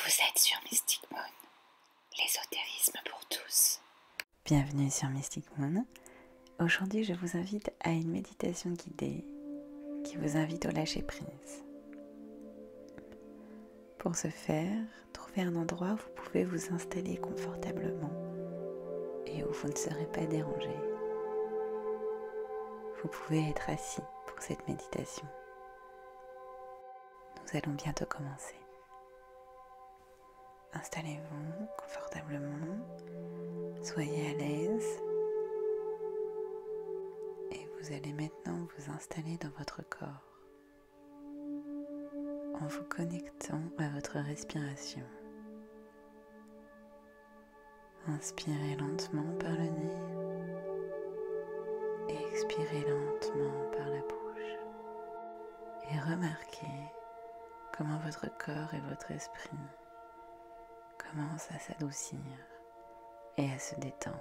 Vous êtes sur Mystic Moon, l'ésotérisme pour tous. Bienvenue sur Mystic Moon. Aujourd'hui, je vous invite à une méditation guidée qui vous invite au lâcher-prise. Pour ce faire, trouvez un endroit où vous pouvez vous installer confortablement et où vous ne serez pas dérangé. Vous pouvez être assis pour cette méditation. Nous allons bientôt commencer. Installez-vous confortablement, soyez à l'aise et vous allez maintenant vous installer dans votre corps en vous connectant à votre respiration. Inspirez lentement par le nez et expirez lentement par la bouche. Et remarquez comment votre corps et votre esprit commencent à s'adoucir et à se détendre.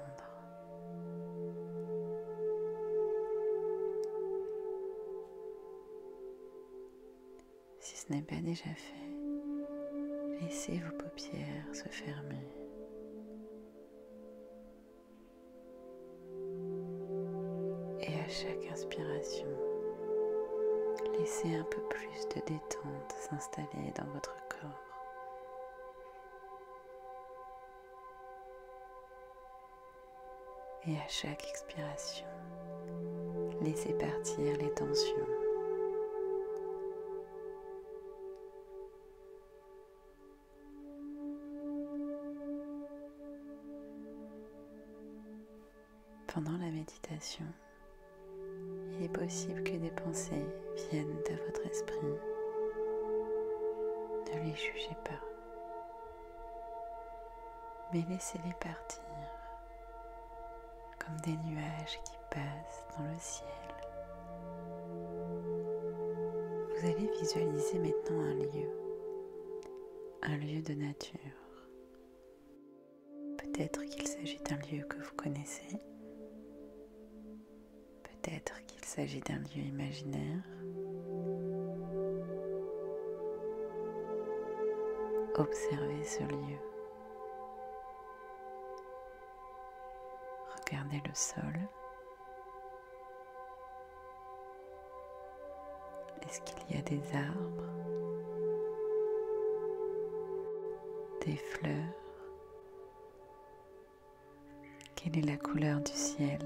Si ce n'est pas déjà fait, laissez vos paupières se fermer. Et à chaque inspiration, laissez un peu plus de détente s'installer dans votre corps. Et à chaque expiration, laissez partir les tensions. Pendant la méditation, il est possible que des pensées viennent à votre esprit. Ne les jugez pas, mais laissez-les partir comme des nuages qui passent dans le ciel. Vous allez visualiser maintenant un lieu de nature. Peut-être qu'il s'agit d'un lieu que vous connaissez, peut-être qu'il s'agit d'un lieu imaginaire. Observez ce lieu. Regardez le sol. Est-ce qu'il y a des arbres, des fleurs? Quelle est la couleur du ciel?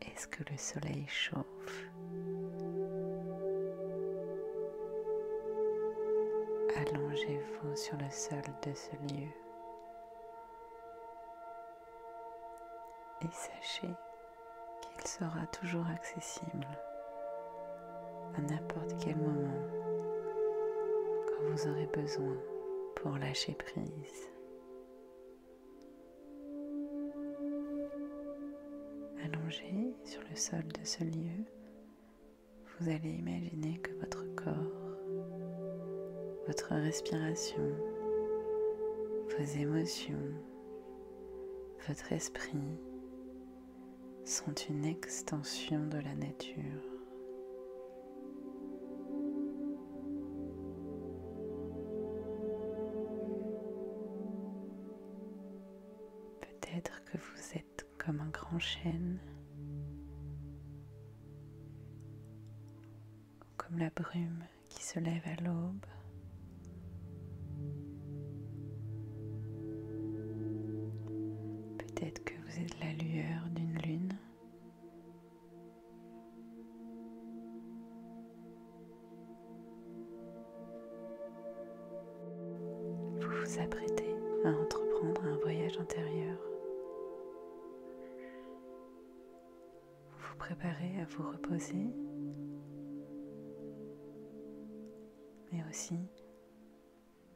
Est-ce que le soleil chauffe? Allongez-vous sur le sol de ce lieu et sachez qu'il sera toujours accessible à n'importe quel moment quand vous aurez besoin pour lâcher prise. Allongé sur le sol de ce lieu, vous allez imaginer que votre corps, votre respiration, vos émotions, votre esprit sont une extension de la nature. Peut-être que vous êtes comme un grand chêne, ou comme la brume qui se lève à l'aube. Peut-être que vous êtes la lueur d'une lune. Vous vous apprêtez à entreprendre un voyage intérieur. Vous vous préparez à vous reposer, mais aussi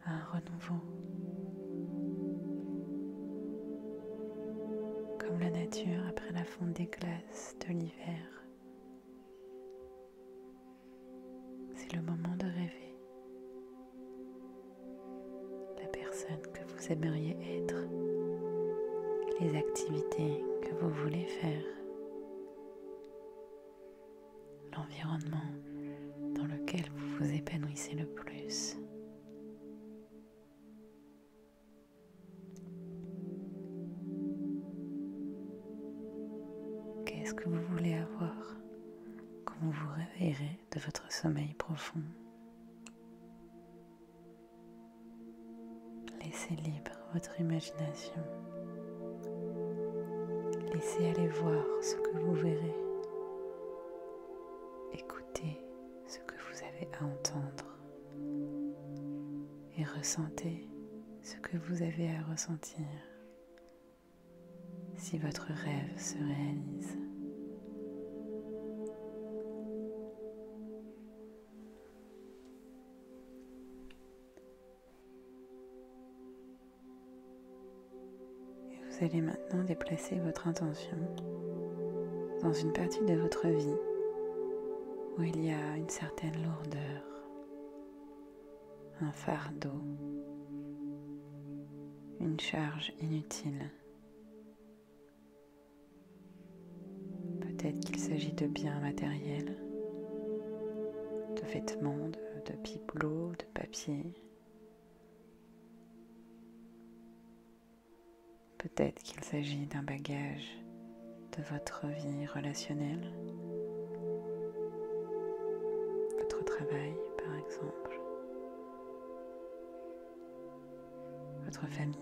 à un renouveau. Comme la nature après la fonte des glaces de l'hiver. C'est le moment de rêver. La personne que vous aimeriez être, les activités que vous voulez faire, l'environnement dans lequel vous vous épanouissez le plus. Qu'est-ce que vous voulez avoir quand vous vous réveillerez de votre sommeil profond? Laissez libre votre imagination. Laissez aller voir ce que vous verrez. Écoutez ce que vous avez à entendre. Et ressentez ce que vous avez à ressentir si votre rêve se réalise. Vous allez maintenant déplacer votre intention dans une partie de votre vie où il y a une certaine lourdeur, un fardeau, une charge inutile. Peut-être qu'il s'agit de biens matériels, de vêtements, de bibelots, de papier. Peut-être qu'il s'agit d'un bagage de votre vie relationnelle, votre travail par exemple, votre famille.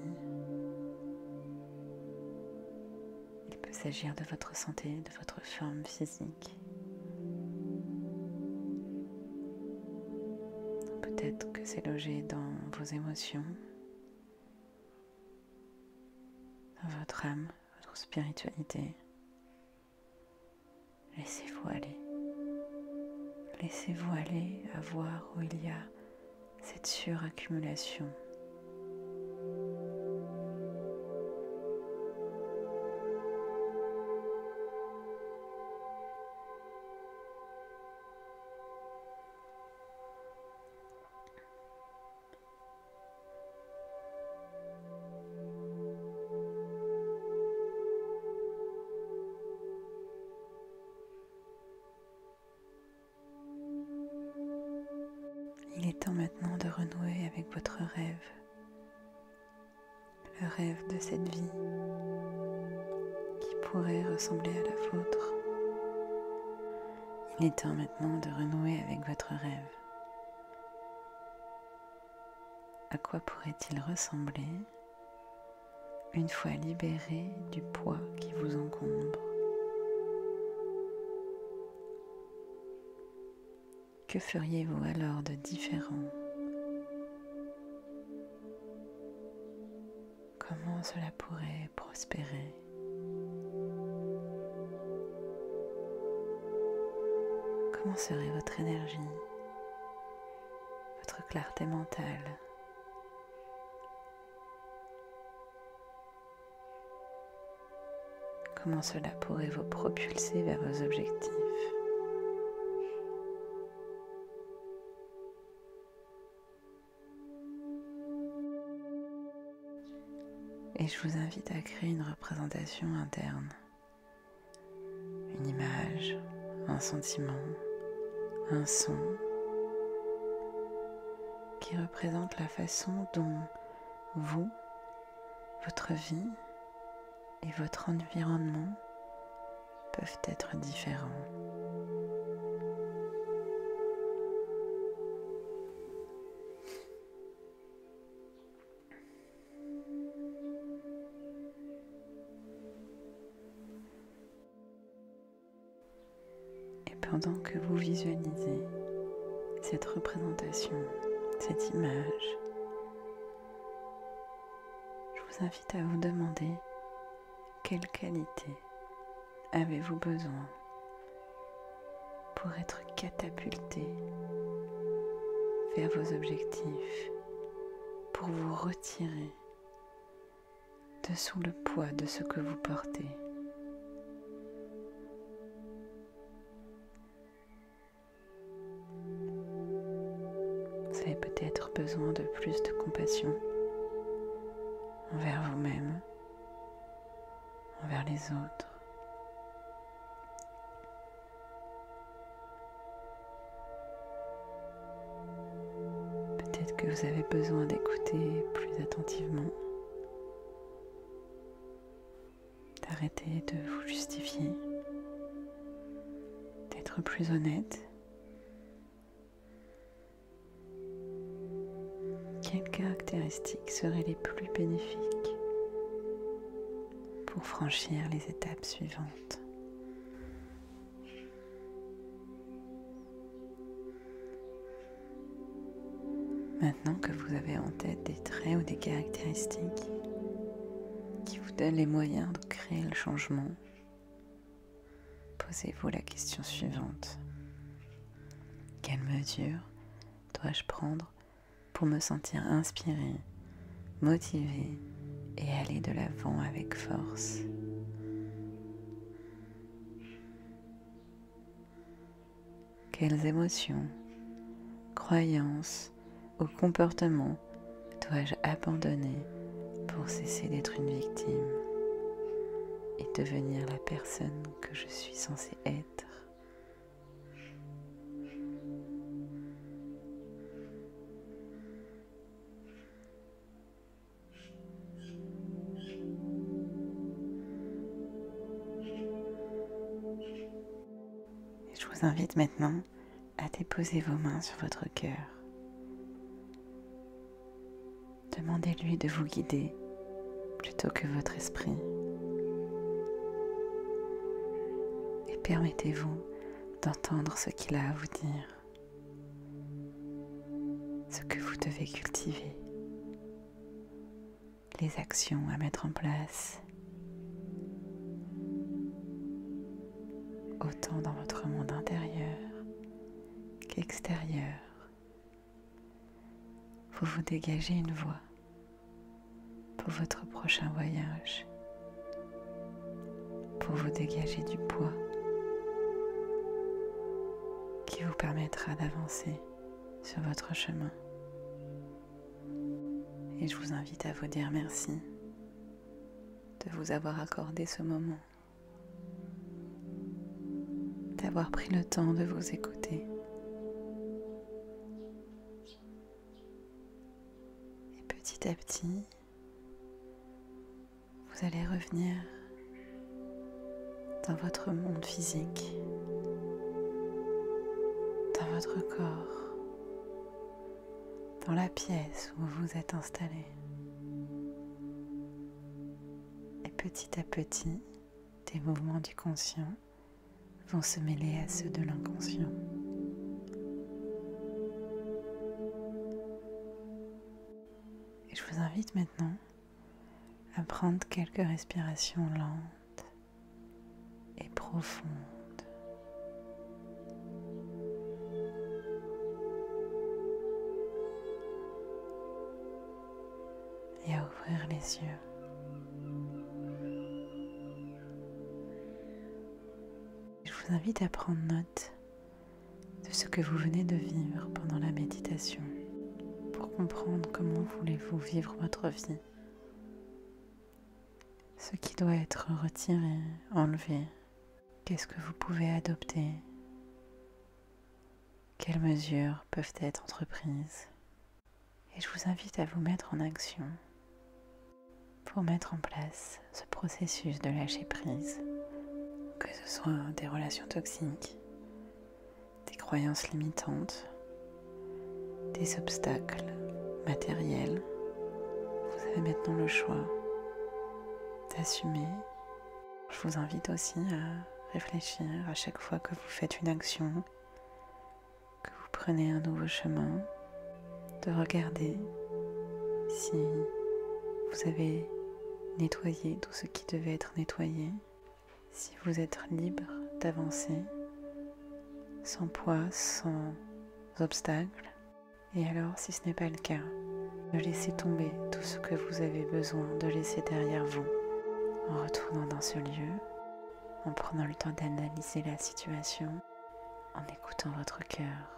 Il peut s'agir de votre santé, de votre forme physique. Peut-être que c'est logé dans vos émotions, dans votre âme, votre spiritualité. Laissez-vous aller. Laissez-vous aller à voir où il y a cette suraccumulation. Il est temps maintenant de renouer avec votre rêve, le rêve de cette vie qui pourrait ressembler à la vôtre. Il est temps maintenant de renouer avec votre rêve. À quoi pourrait-il ressembler une fois libéré du poids qui vous encombre? Que feriez-vous alors de différent? Comment cela pourrait prospérer? Comment serait votre énergie, votre clarté mentale? Comment cela pourrait vous propulser vers vos objectifs? Et je vous invite à créer une représentation interne, une image, un sentiment, un son qui représente la façon dont vous, votre vie et votre environnement peuvent être différents. Pendant que vous visualisez cette représentation, cette image, je vous invite à vous demander quelle qualité avez-vous besoin pour être catapulté vers vos objectifs, pour vous retirer de sous le poids de ce que vous portez. Vous avez peut-être besoin de plus de compassion envers vous-même, envers les autres. Peut-être que vous avez besoin d'écouter plus attentivement, d'arrêter de vous justifier, d'être plus honnête. Quelles caractéristiques seraient les plus bénéfiques pour franchir les étapes suivantes? Maintenant que vous avez en tête des traits ou des caractéristiques qui vous donnent les moyens de créer le changement, posez-vous la question suivante. Quelles mesures dois-je prendre pour me sentir inspiré, motivé et aller de l'avant avec force? Quelles émotions, croyances ou comportements dois-je abandonner pour cesser d'être une victime et devenir la personne que je suis censée être? Et je vous invite maintenant à déposer vos mains sur votre cœur. Demandez-lui de vous guider plutôt que votre esprit. Et permettez-vous d'entendre ce qu'il a à vous dire, ce que vous devez cultiver, les actions à mettre en place, autant dans votre monde intérieur qu'extérieur. Vous vous dégagez une voie pour votre prochain voyage, pour vous dégager du poids qui vous permettra d'avancer sur votre chemin. Et je vous invite à vous dire merci de vous avoir accordé ce moment, d'avoir pris le temps de vous écouter. Et petit à petit, vous allez revenir dans votre monde physique, dans votre corps, dans la pièce où vous êtes installé. Et petit à petit, des mouvements du conscient vont se mêler à ceux de l'inconscient. Et je vous invite maintenant à prendre quelques respirations lentes et profondes. Et à ouvrir les yeux. Je vous invite à prendre note de ce que vous venez de vivre pendant la méditation pour comprendre comment voulez-vous vivre votre vie. Ce qui doit être retiré, enlevé, qu'est-ce que vous pouvez adopter? Quelles mesures peuvent être entreprises? Et je vous invite à vous mettre en action pour mettre en place ce processus de lâcher prise, que ce soit des relations toxiques, des croyances limitantes, des obstacles matériels. Vous avez maintenant le choix d'assumer. Je vous invite aussi à réfléchir à chaque fois que vous faites une action, que vous prenez un nouveau chemin, de regarder si vous avez nettoyé tout ce qui devait être nettoyé, si vous êtes libre d'avancer sans poids, sans obstacle. Et alors, si ce n'est pas le cas, de laisser tomber tout ce que vous avez besoin de laisser derrière vous, en retournant dans ce lieu, en prenant le temps d'analyser la situation, en écoutant votre cœur.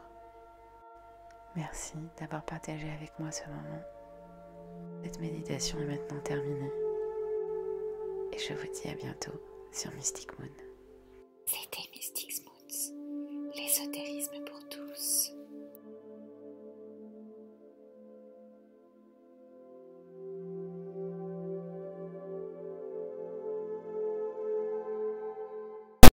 Merci d'avoir partagé avec moi ce moment. Cette méditation est maintenant terminée. Et je vous dis à bientôt sur Mystic Moon. C'était